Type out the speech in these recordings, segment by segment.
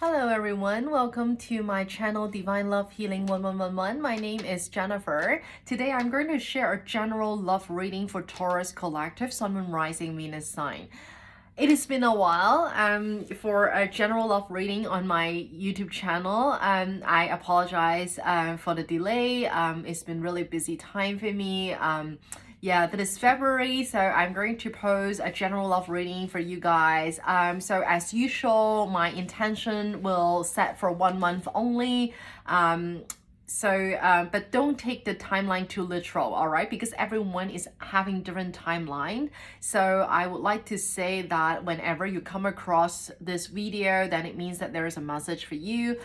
Hello everyone, welcome to my channel Divine Love Healing 1111. My name is Jennifer. Today I'm going to share a general love reading for Taurus Collective, Sun, Moon, Rising, Venus sign. It has been a while for a general love reading on my YouTube channel. I apologize for the delay. It's been really busy time for me. Yeah, that is February, so I'm going to post a general love reading for you guys. So as usual, my intention will set for 1 month only. But don't take the timeline too literal, all right? Because everyone is having different timeline. So I would like to say that whenever you come across this video, then it means that there is a message for you.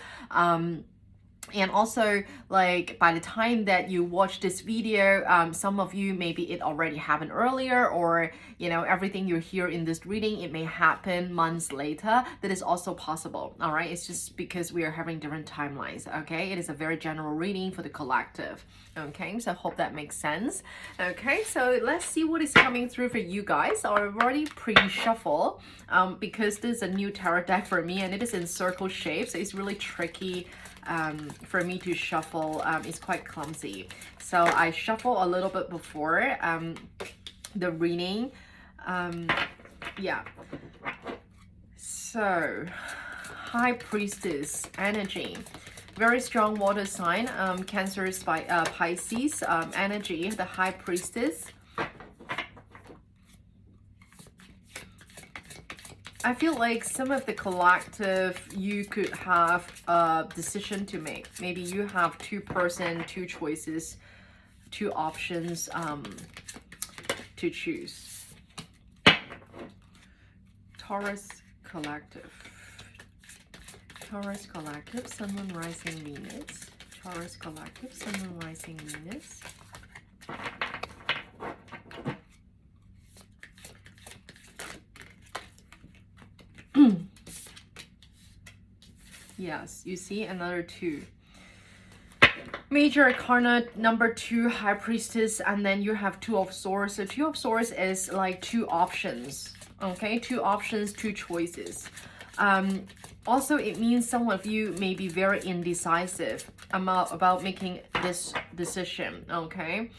And also, like, by the time that you watch this video, some of you, maybe it already happened earlier, or, you know, everything you hear in this reading, it may happen months later. That is also possible, all right? It's just because we are having different timelines, okay? It is a very general reading for the collective, okay? So I hope that makes sense, okay? So let's see what is coming through for you guys. I've already pre-shuffle because this is a new tarot deck for me, and it is in circle shape, so it's really tricky for me to shuffle. It's quite clumsy, so I shuffle a little bit before the reading. Yeah, so High Priestess energy, very strong water sign, Cancer, Pisces energy, the High Priestess. I feel like some of the collective, you could have a decision to make. Maybe you have two-person, two choices, two options to choose. Taurus Collective. Taurus Collective, Sun, Moon, Rising, Venus. Taurus Collective, Sun, Moon, Rising, Venus. Yes, you see another two. Major Arcana number 2, High Priestess, and then you have Two of Swords. So Two of Swords is like two options, okay? Two options, two choices. Also, it means some of you may be very indecisive about making this decision, okay?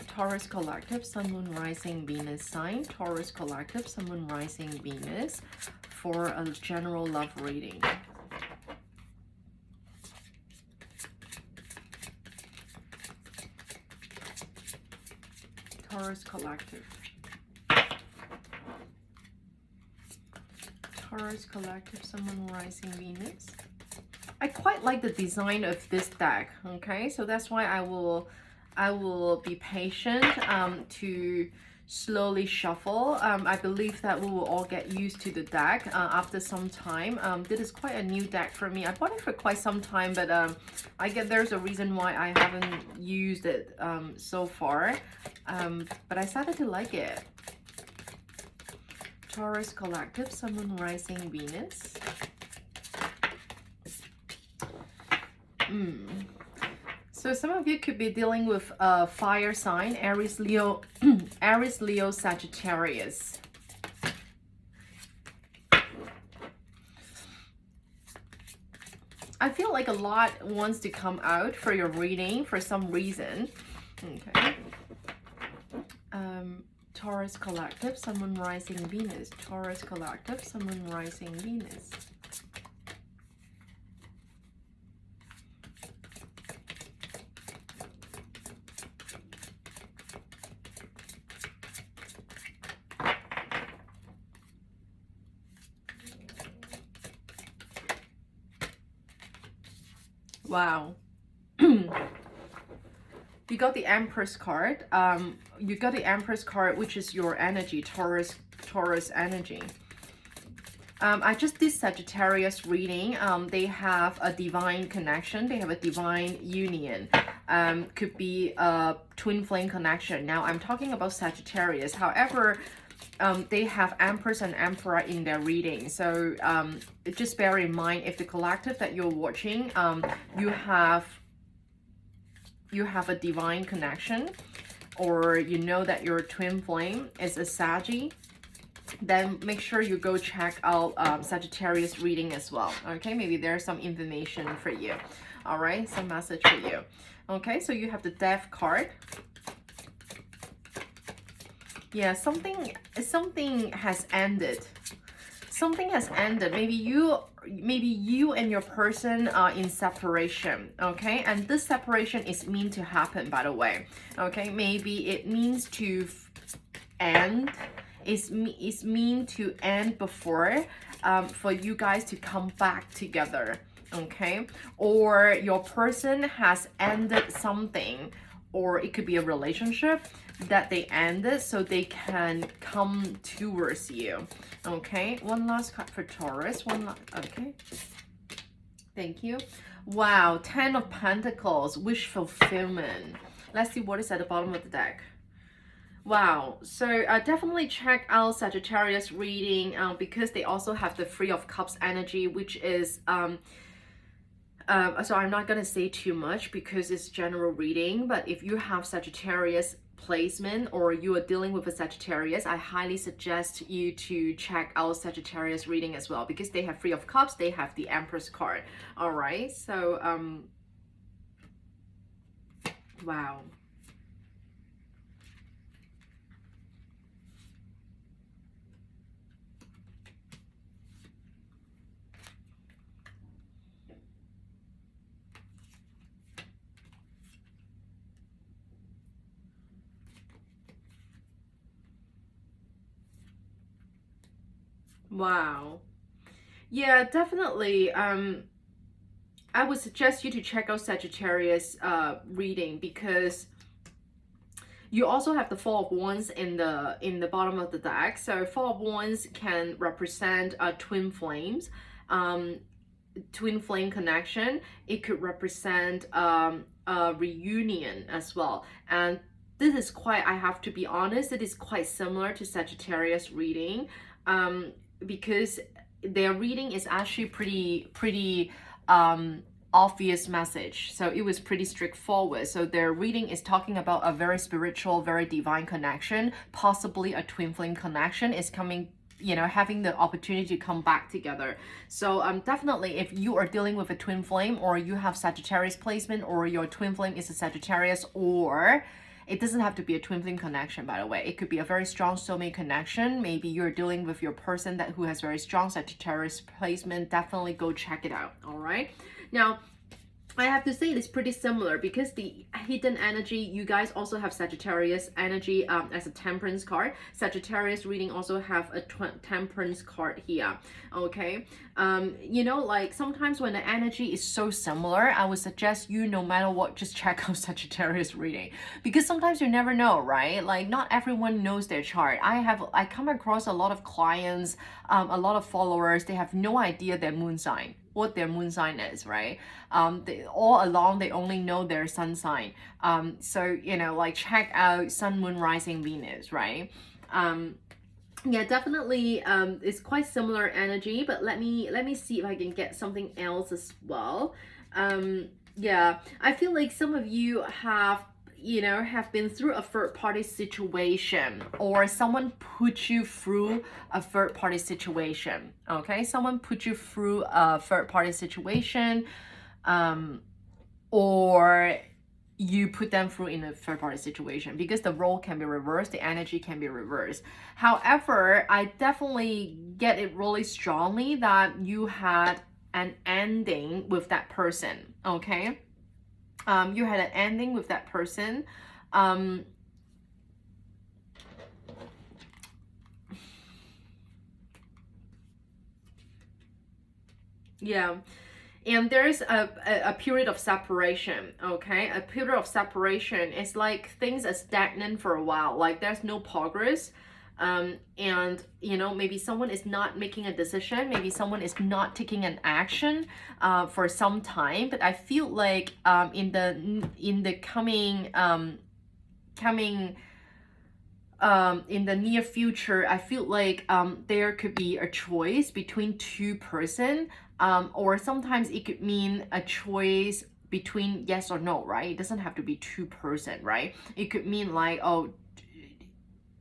Taurus Collective, Sun, Moon, Rising, Venus sign. Taurus Collective, Sun, Moon, Rising, Venus for a general love reading. Taurus Collective. Taurus Collective, Sun, Moon, Rising, Venus. I quite like the design of this deck, okay? So that's why I will be patient to slowly shuffle. I believe that we will all get used to the deck after some time. This is quite a new deck for me. I bought it for quite some time, but I get there's a reason why I haven't used it so far. But I started to like it. Taurus Collective, Sun, Moon, Rising, Venus. So some of you could be dealing with a fire sign, Aries, Leo, Aries, Leo, Sagittarius. I feel like a lot wants to come out for your reading for some reason. Okay. Taurus Collective, Sun, Moon, Rising, Venus. Taurus Collective, Sun, Moon, Rising, Venus. Wow. You got the Empress card. You got the Empress card, which is your energy, Taurus energy. I just did Sagittarius reading. They have a divine connection. They have a divine union. Could be a twin flame connection. Now I'm talking about Sagittarius. However, they have Empress and Emperor in their reading. So just bear in mind, if the collective that you're watching, you have a divine connection, or you know that your twin flame is a Saggy, then make sure you go check out Sagittarius reading as well. Okay, maybe there's some information for you. All right, some message for you. Okay, so you have the Death card. Yeah, something has ended. Something has ended. Maybe you and your person are in separation. Okay, and this separation is meant to happen, by the way. Okay, maybe it means to end. It's mean to end before for you guys to come back together. Okay, or your person has ended something, or it could be a relationship that they ended so they can come towards you. Okay, one last card for Taurus. Okay, thank you. Wow, 10 of Pentacles, wish fulfillment. Let's see what is at the bottom of the deck. Wow, so definitely check out Sagittarius reading because they also have the Three of Cups energy, which is so I'm not gonna say too much because it's general reading, but if you have Sagittarius placement or you are dealing with a Sagittarius, I highly suggest you to check out Sagittarius reading as well, because they have Three of Cups, they have the Empress card. All right, so wow. Wow. Yeah, definitely. I would suggest you to check out Sagittarius reading, because you also have the Four of Wands in the bottom of the deck. So Four of Wands can represent twin flames, twin flame connection. It could represent a reunion as well. And this is quite, I have to be honest, it is quite similar to Sagittarius reading, because their reading is actually pretty obvious message. So it was pretty straightforward. So their reading is talking about a very spiritual, very divine connection, possibly a twin flame connection is coming, you know, having the opportunity to come back together. So definitely, if you are dealing with a twin flame, or you have Sagittarius placement, or your twin flame is a Sagittarius, or it doesn't have to be a twin flame connection, by the way. It could be a very strong soulmate connection. Maybe you're dealing with your person who has very strong Sagittarius placement. Definitely go check it out. All right. Now, I have to say it's pretty similar, because the hidden energy, you guys also have Sagittarius energy as a Temperance card. Sagittarius reading also have a Temperance card here. Okay, you know, like sometimes when the energy is so similar, I would suggest you, no matter what, just check out Sagittarius reading, because sometimes you never know, right? Like not everyone knows their chart. I come across a lot of clients, a lot of followers, they have no idea their moon sign, what their moon sign is, right? All along they only know their sun sign. So you know, like check out Sun, Moon, Rising, Venus, right? Yeah, definitely it's quite similar energy, but let me see if I can get something else as well. Yeah, I feel like some of you have, you know, have been through a third party situation, or someone put you through a third party situation. Okay, someone put you through a third party situation, or you put them through in a third party situation, because the role can be reversed, the energy can be reversed. However, I definitely get it really strongly that you had an ending with that person. Okay, you had an ending with that person. Yeah, and there's a period of separation. Okay, a period of separation is like things are stagnant for a while, like there's no progress. And you know, maybe someone is not making a decision, maybe someone is not taking an action for some time, but I feel like in the coming in the near future, I feel like there could be a choice between two person, or sometimes it could mean a choice between yes or no, right? It doesn't have to be two person, right? It could mean like, oh,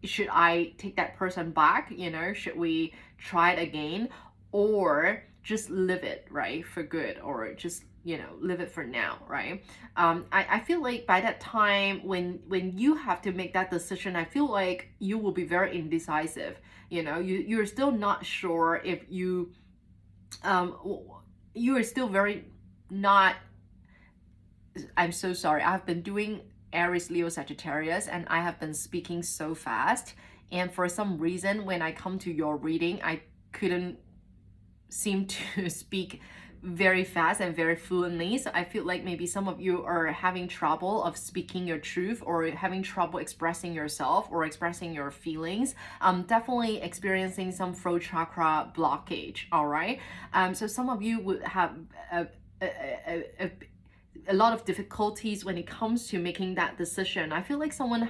should I take that person back? Should we try it again, or just live it, right, for good, or just live it for now, right? I feel like by that time, when you have to make that decision, I feel like you will be very indecisive. You're still not sure if um you are still very not. I'm so sorry. I've been doing Aries, Leo, Sagittarius, and I have been speaking so fast. And for some reason, when I come to your reading, I couldn't seem to speak very fast and very fluently. So I feel like maybe some of you are having trouble of speaking your truth, or having trouble expressing yourself or expressing your feelings. Definitely experiencing some throat chakra blockage. All right. So some of you would have a lot of difficulties when it comes to making that decision. I feel like someone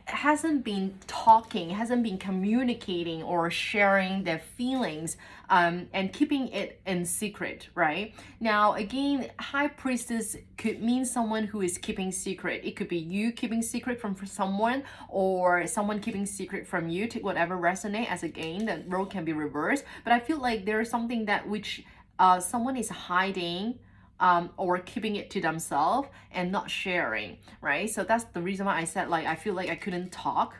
hasn't been talking, hasn't been communicating or sharing their feelings, and keeping it in secret, right? Now, again, High Priestess could mean someone who is keeping secret. It could be you keeping secret from someone, or someone keeping secret from you. Take whatever resonate, as again, the role can be reversed. But I feel like there is something that which someone is hiding, or keeping it to themselves and not sharing, right? So that's the reason why I said, like, I feel like I couldn't talk.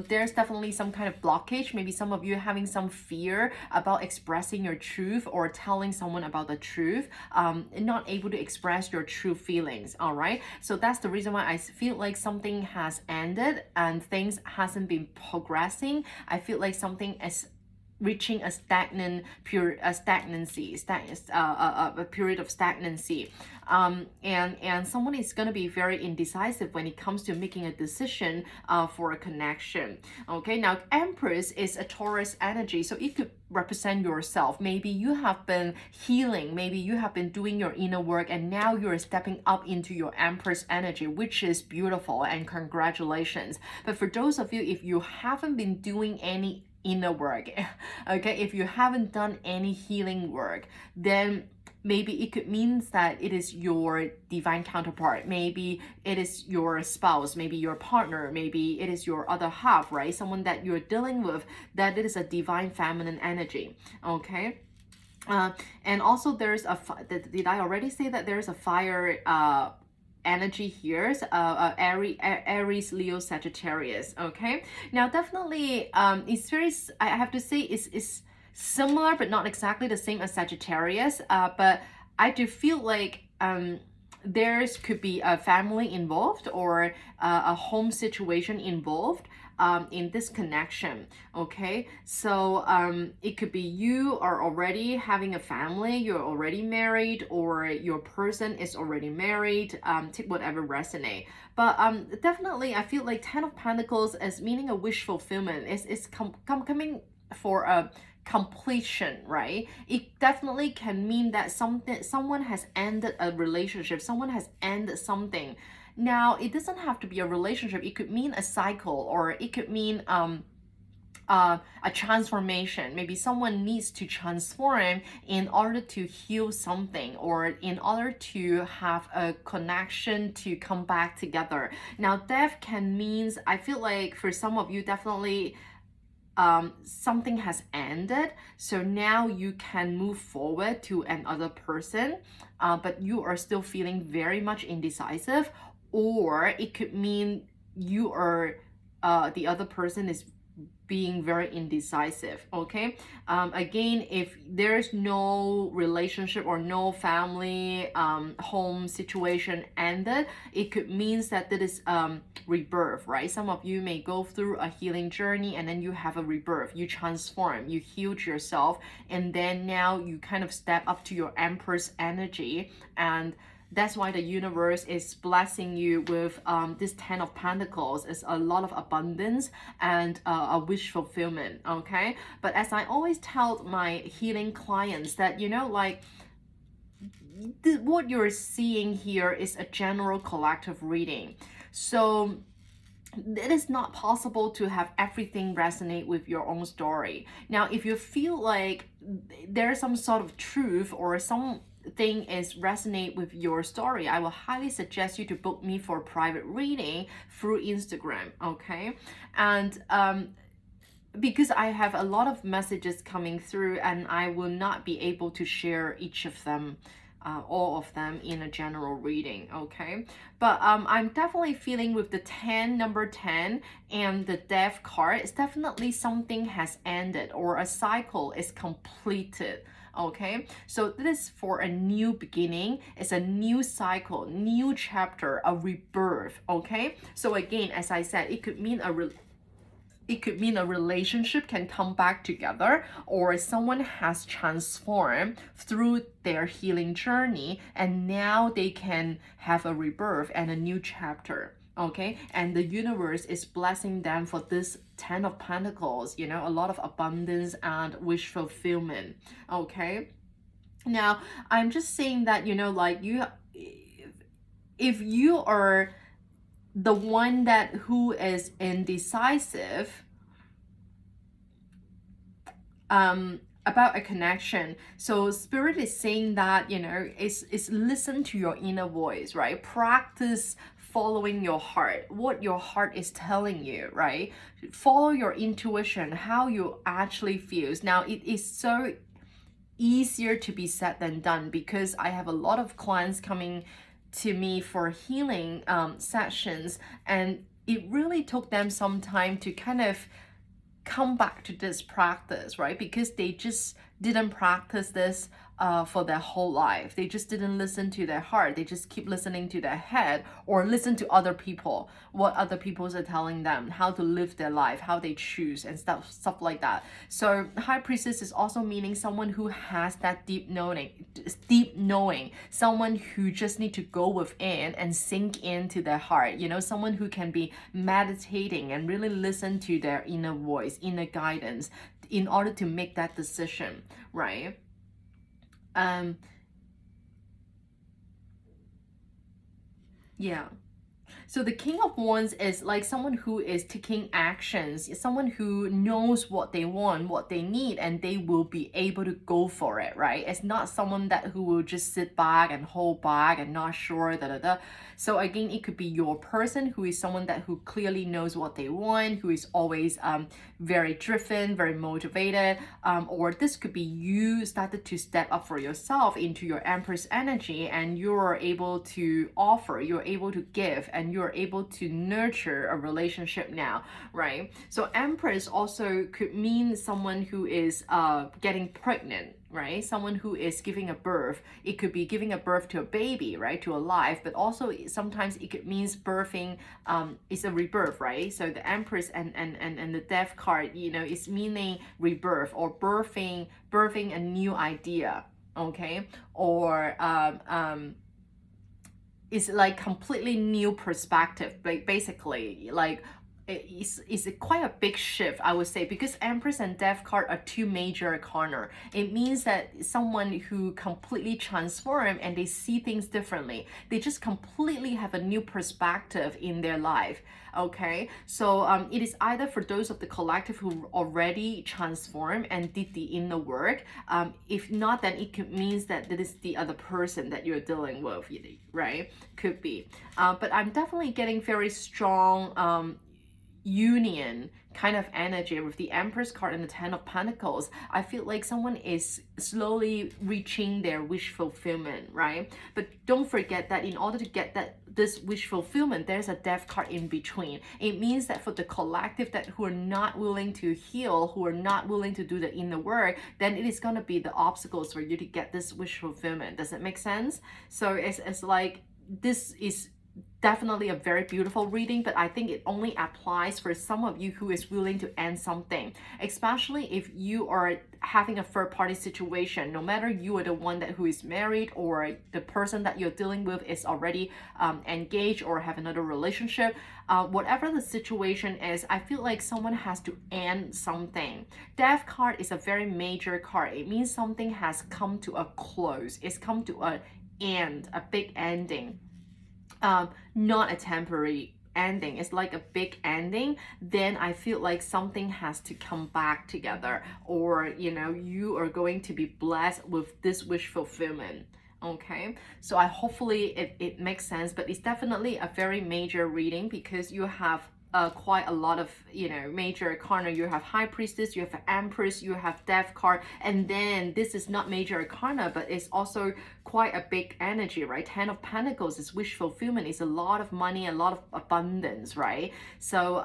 There's definitely some kind of blockage. Maybe some of you having some fear about expressing your truth or telling someone about the truth, and not able to express your true feelings. All right. So that's the reason why I feel like something has ended and things hasn't been progressing. I feel like something is reaching a stagnant period, a period of stagnancy, and someone is going to be very indecisive when it comes to making a decision for a connection. Okay, now Empress is a Taurus energy, so it could represent yourself. Maybe you have been healing, maybe you have been doing your inner work, and now you're stepping up into your Empress energy, which is beautiful, and congratulations. But for those of you, if you haven't been doing any inner work, okay, if you haven't done any healing work, then maybe it could mean that it is your divine counterpart, maybe it is your spouse, maybe your partner, maybe it is your other half, right? Someone that you're dealing with, that it is a divine feminine energy. Okay. And also there's did I already say that there's a fire energy here, Aries, Leo, Sagittarius. Okay, now definitely it's very, I have to say, is similar but not exactly the same as Sagittarius, but I do feel like there's could be a family involved, or a home situation involved in this connection. Okay, so it could be you are already having a family, you're already married, or your person is already married. Take whatever resonate. But definitely I feel like Ten of Pentacles as meaning a wish fulfillment. Is coming for a completion, right? It definitely can mean that someone has ended a relationship, someone has ended something. Now, it doesn't have to be a relationship. It could mean a cycle, or it could mean a transformation. Maybe someone needs to transform in order to heal something, or in order to have a connection to come back together. Now, death can means, I feel like for some of you, definitely something has ended, so now you can move forward to another person, but you are still feeling very much indecisive. Or it could mean you are the other person is being very indecisive. Okay, again, if there's no relationship or no family home situation ended, it could means that that is rebirth, right? Some of you may go through a healing journey, and then you have a rebirth, you transform, you healed yourself, and then now you kind of step up to your Empress energy. And that's why the universe is blessing you with this Ten of Pentacles. It's a lot of abundance and a wish fulfillment. Okay, but as I always tell my healing clients, that like what you're seeing here is a general collective reading. So it is not possible to have everything resonate with your own story. Now, if you feel like there's some sort of truth, or thing is resonate with your story, I will highly suggest you to book me for a private reading through Instagram, okay? And because I have a lot of messages coming through, and I will not be able to share each of them, all of them in a general reading, okay? But I'm definitely feeling with the 10, number 10, and the death card, it's definitely something has ended or a cycle is completed. Okay, so this is for a new beginning. It's a new cycle, new chapter, a rebirth. Okay, so again, as I said, it could mean a relationship can come back together, or someone has transformed through their healing journey, and now they can have a rebirth and a new chapter. Okay, and the universe is blessing them for this 10 of Pentacles, you know, a lot of abundance and wish fulfillment. Okay, now I'm just saying that, you know, like if you are the one that who is indecisive about a connection, so spirit is saying that, you know, is listen to your inner voice, right? Practice following your heart, what your heart is telling you, right? Follow your intuition, how you actually feels. Now it is so easier to be said than done, because I have a lot of clients coming to me for healing sessions, and it really took them some time to kind of come back to this practice, right? Because they just didn't practice this for their whole life. They just didn't listen to their heart. They just keep listening to their head, or listen to other people, what other people are telling them, how to live their life, how they choose, and stuff like that. So High Priestess is also meaning someone who has that deep knowing, someone who just need to go within and sink into their heart. You know, someone who can be meditating and really listen to their inner voice, inner guidance, in order to make that decision, right? Yeah. So the King of Wands is like someone who is taking actions, someone who knows what they want, what they need, and they will be able to go for it, right? It's not someone that who will just sit back and hold back and not sure, da da da. So again, it could be your person who is someone that who clearly knows what they want, who is always very driven, very motivated, or this could be you started to step up for yourself into your Empress energy, and you're able to offer, you're able to give, and you're able to nurture a relationship now, right? So Empress also could mean someone who is getting pregnant, right? Someone who is giving a birth. It could be giving a birth to a baby, right? To a life, but also sometimes it could means birthing, it's a rebirth, right? So the Empress and the Death card, you know, is meaning rebirth, or birthing a new idea, okay? Or it's like completely new perspective, basically, like it's quite a big shift, I would say, because Empress and Death card are two major corner. It means that someone who completely transform and they see things differently. They just completely have a new perspective in their life. Okay, so it is either for those of the collective who already transformed and did the inner work. If not, then it could means that it is the other person that you're dealing with, right? Could be. But I'm definitely getting very strong union kind of energy with the Empress card and the 10 of Pentacles. I feel like someone is slowly reaching their wish fulfillment, right? But don't forget that in order to get this wish fulfillment, there's a Death card in between. It means that for the collective that who are not willing to heal, who are not willing to do the inner work, then it is going to be the obstacles for you to get this wish fulfillment. Does it make sense? So it's like, this is definitely a very beautiful reading, but I think it only applies for some of you who is willing to end something, especially if you are having a third party situation. No matter you are the one that who is married, or the person that you're dealing with is already engaged or have another relationship, whatever the situation is, I feel like someone has to end something. Death card is a very major card. It means something has come to a close. It's come to an end, a big ending. Not a temporary ending. It's like a big ending. Then I feel like something has to come back together, or you know, you are going to be blessed with this wish fulfillment. Okay, so I hopefully it makes sense, but it's definitely a very major reading because you have quite a lot of, you know, major arcana. You have High Priestess, you have Empress, you have Death card, and then this is not major arcana, but it's also quite a big energy, right? Ten of Pentacles is wish fulfillment. It's a lot of money, a lot of abundance, right? So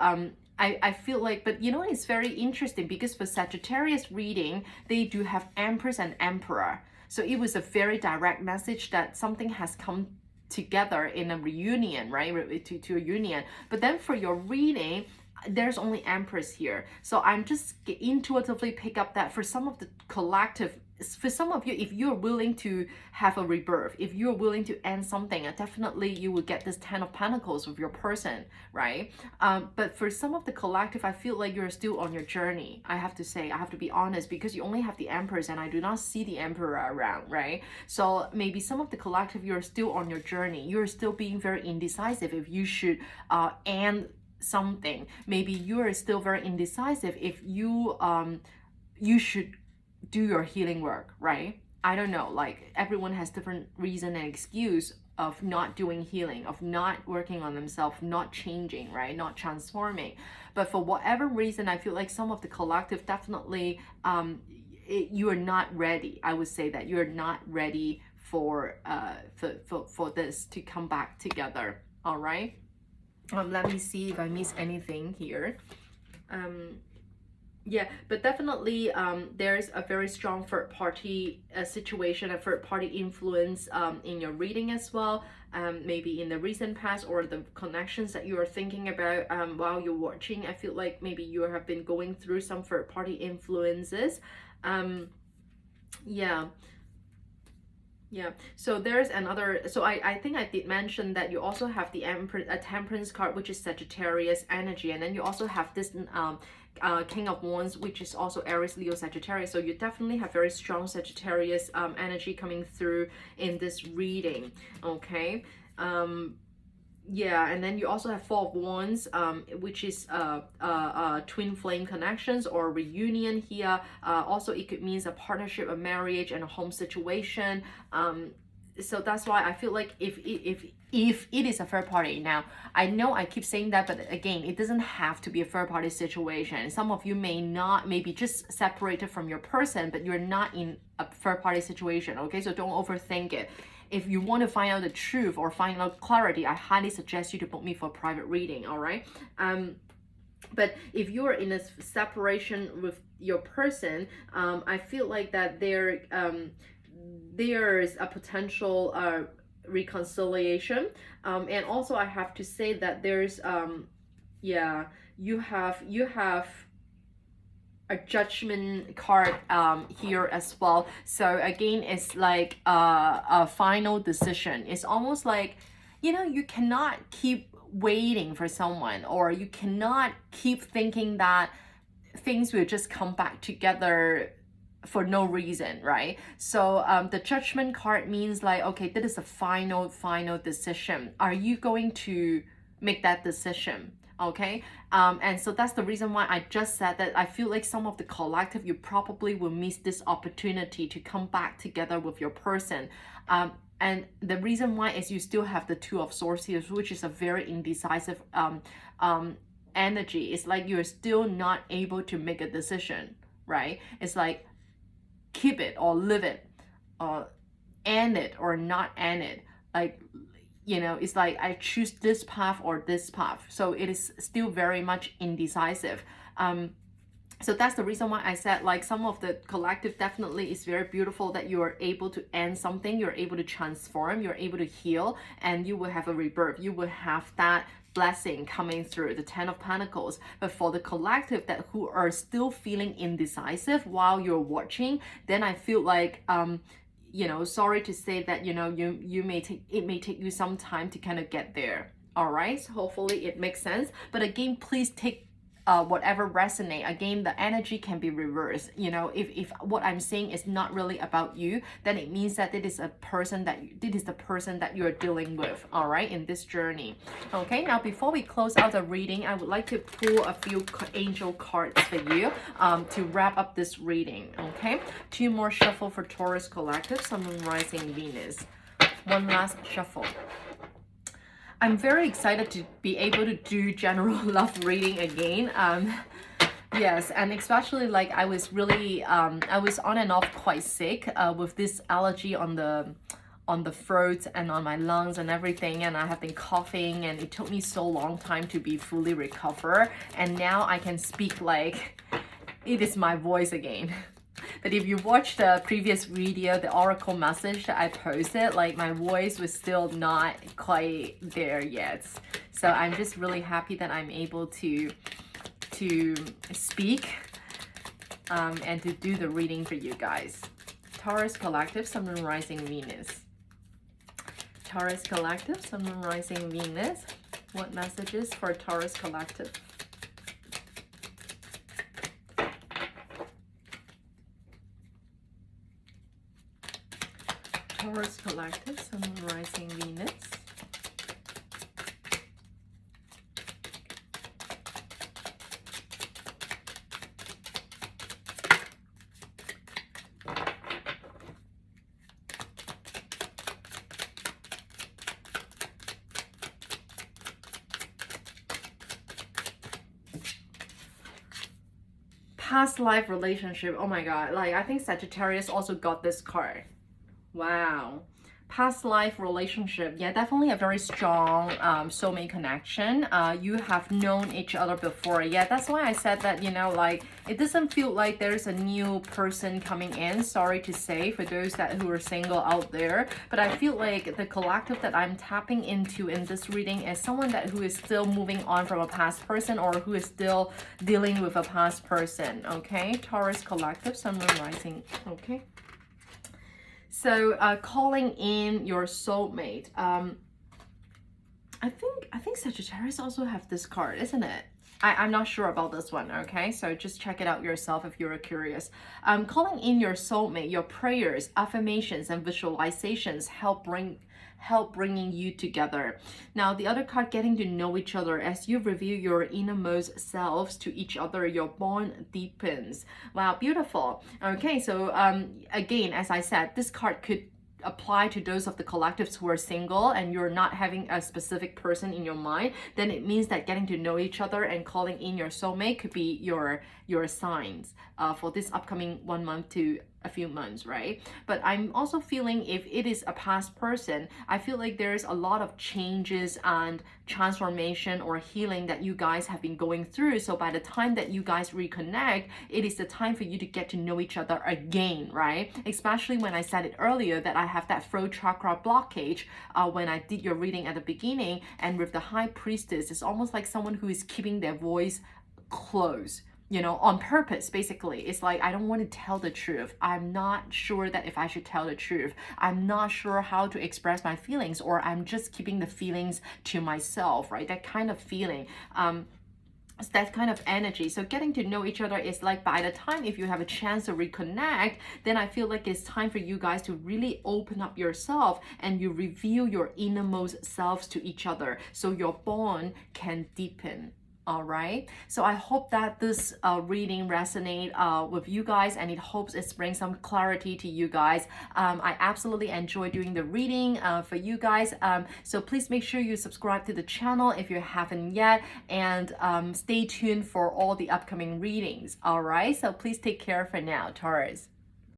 I feel like, but you know, it's very interesting because for Sagittarius reading, they do have Empress and Emperor. So it was a very direct message that something has come together in a reunion, right? To a union. But then for your reading, there's only Empress here. So I'm just intuitively pick up that for some of the collective, for some of you, if you're willing to have a rebirth, if you're willing to end something, definitely you will get this 10 of Pentacles with your person, right? But for some of the collective, I feel like you're still on your journey. I have to say, I have to be honest, because you only have the Empress and I do not see the Emperor around, right? So maybe some of the collective, you're still on your journey. You're still being very indecisive if you should end something. Maybe you are still very indecisive if you you should do your healing work, right? I don't know, like everyone has different reason and excuse of not doing healing, of not working on themselves, not changing, right? Not transforming. But for whatever reason, I feel like some of the collective definitely you are not ready. I would say that you're not ready for this to come back together. All right. Let me see if I miss anything here. Yeah, but definitely there's a very strong third party situation, a third party influence in your reading as well. Maybe in the recent past or the connections that you are thinking about while you're watching. I feel like maybe you have been going through some third party influences. Yeah. Yeah, so there's another, so I think I did mention that you also have the Empress, a Temperance card, which is Sagittarius energy, and then you also have this King of Wands, which is also Aries, Leo, Sagittarius. So you definitely have very strong Sagittarius energy coming through in this reading, okay? Yeah, and then you also have Four of Wands, which is twin flame connections or reunion here. Also, it could mean a partnership, a marriage, and a home situation. So that's why I feel like if it is a third party, now I know I keep saying that, but again, it doesn't have to be a third party situation. Some of you may not, maybe just separated from your person, but you're not in a third party situation. Okay, so don't overthink it. If you want to find out the truth or find out clarity, I highly suggest you to book me for a private reading, all right? But if you're in a separation with your person, I feel like that there's a potential reconciliation. And also I have to say that there's, yeah, you have a judgment card here as well. So again, it's like a final decision. It's almost like, you know, you cannot keep waiting for someone, or you cannot keep thinking that things will just come back together for no reason, right? So the judgment card means like, okay, this is a final decision. Are you going to make that decision? Okay, and so that's the reason why I just said that I feel like some of the collective, you probably will miss this opportunity to come back together with your person. And the reason why is you still have the Two of Swords here, which is a very indecisive energy. It's like you're still not able to make a decision, right? It's like keep it or live it, end it or not end it. Like, you know, it's like I choose this path or this path. So it is still very much indecisive. So that's the reason why I said like some of the collective definitely is very beautiful that you are able to end something, you're able to transform, you're able to heal, and you will have a rebirth. You will have that blessing coming through, the Ten of Pentacles. But for the collective that who are still feeling indecisive while you're watching, then I feel like you know, sorry to say that, you know, it may take you some time to kind of get there. All right, so hopefully it makes sense. But again, please take whatever resonate, again, the energy can be reversed. You know, if what I'm saying is not really about you, then it means that it is a person that this is the person that you're dealing with, all right, in this journey. Okay, now before we close out the reading, I would like to pull a few angel cards for you to wrap up this reading. Okay, 2 more shuffle for Taurus collective, Sun, Moon, Rising, Venus. One last shuffle. I'm very excited to be able to do general love reading again. Yes, and especially like I was really, I was on and off quite sick with this allergy on the throat and on my lungs and everything, and I have been coughing, and it took me so long time to be fully recover, and now I can speak like it is my voice again. But if you watched the previous video, the oracle message that I posted, like my voice was still not quite there yet. So I'm just really happy that I'm able to speak and to do the reading for you guys. Taurus collective, Sun, Moon, Rising, Venus. Taurus collective, Sun, Moon, Rising, Venus. What messages for Taurus collective? Taurus collective, Sun, Moon, Rising, Venus. Past life relationship. Oh my god, like I think Sagittarius also got this card. Wow. Past life relationship. Yeah, definitely a very strong soulmate connection. You have known each other before. Yeah, that's why I said that, you know, like it doesn't feel like there's a new person coming in. Sorry to say for those who are single out there, but I feel like the collective that I'm tapping into in this reading is someone who is still moving on from a past person, or who is still dealing with a past person. Okay, Taurus collective, Sun, Moon, Rising. Okay. So calling in your soulmate. I think Sagittarius also have this card, isn't it? I'm not sure about this one, okay? So just check it out yourself if you're curious. Calling in your soulmate, your prayers, affirmations, and visualizations help bringing you together. Now the other card, getting to know each other. As you reveal your innermost selves to each other, your bond deepens. Wow, beautiful. Okay, so again, as I said, this card could apply to those of the collectives who are single and you're not having a specific person in your mind. Then it means that getting to know each other and calling in your soulmate could be your signs for this upcoming 1 month to a few months, right? But I'm also feeling if it is a past person, I feel like there's a lot of changes and transformation or healing that you guys have been going through. So by the time that you guys reconnect, it is the time for you to get to know each other again, right? Especially when I said it earlier that I have that throat chakra blockage when I did your reading at the beginning, and with the High Priestess, it's almost like someone who is keeping their voice close, you know, on purpose. Basically, it's like, I don't want to tell the truth. I'm not sure that if I should tell the truth. I'm not sure how to express my feelings, or I'm just keeping the feelings to myself, right? That kind of feeling. That kind of energy. So getting to know each other is like, by the time if you have a chance to reconnect, then I feel like it's time for you guys to really open up yourself and you reveal your innermost selves to each other, so your bond can deepen. All right, so I hope that this reading resonate with you guys, and it hopes it brings some clarity to you guys. I absolutely enjoy doing the reading for you guys, so please make sure you subscribe to the channel if you haven't yet, and stay tuned for all the upcoming readings. All right, so please take care for now, Taurus.